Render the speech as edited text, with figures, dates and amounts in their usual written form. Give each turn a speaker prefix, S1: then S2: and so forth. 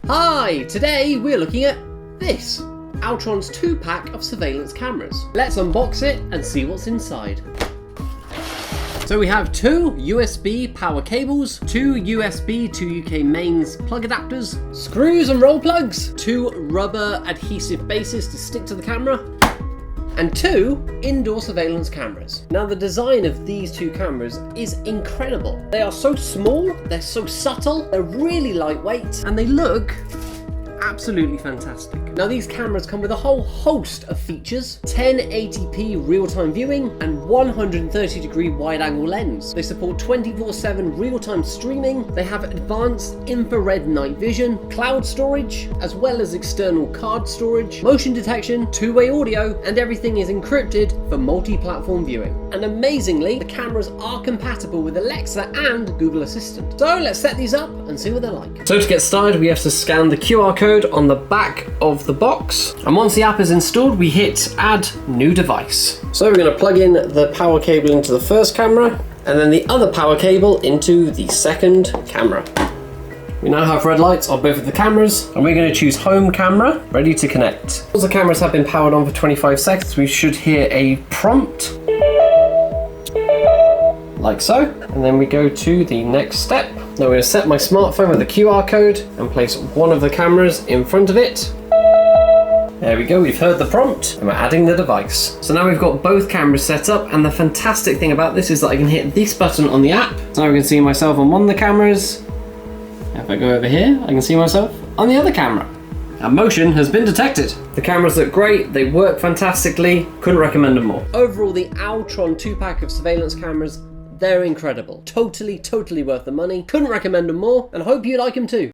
S1: Hi, today we're looking at this, Owltron's 2-pack of surveillance cameras. Let's unbox it and see what's inside. So we have 2 USB power cables, 2 USB to UK mains plug adapters, screws and roll plugs, 2 rubber adhesive bases to stick to the camera, and 2 indoor surveillance cameras. Now the design of these 2 cameras is incredible. They are so small, they're so subtle, they're really lightweight, and they look absolutely fantastic. Now these cameras come with a whole host of features: 1080p real-time viewing and 130-degree wide-angle lens. They support 24/7 real-time streaming. They have advanced infrared night vision, cloud storage, as well as external card storage, motion detection, two-way audio, and everything is encrypted for multi-platform viewing. And amazingly, the cameras are compatible with Alexa and Google Assistant. So let's set these up and see what they're like. So to get started, we have to scan the QR code on the back of the box, and once the app is installed we hit add new device. So we're going to plug in the power cable into the first camera and then the other power cable into the second camera. We now have red lights on both of the cameras, and we're going to choose home camera, ready to connect. Once the cameras have been powered on for 25 seconds we should hear a prompt like so, and then we go to the next step. Now I'm going to set my smartphone with the QR code and place one of the cameras in front of it. There we go, we've heard the prompt and we're adding the device. So now we've got both cameras set up, and the fantastic thing about this is that I can hit this button on the app. So now I can see myself on one of the cameras. If I go over here, I can see myself on the other camera. And motion has been detected. The cameras look great, they work fantastically, couldn't recommend them more. Overall, the Owltron 2-pack of surveillance cameras, they're incredible. Totally worth the money. Couldn't recommend them more, and I hope you like them too.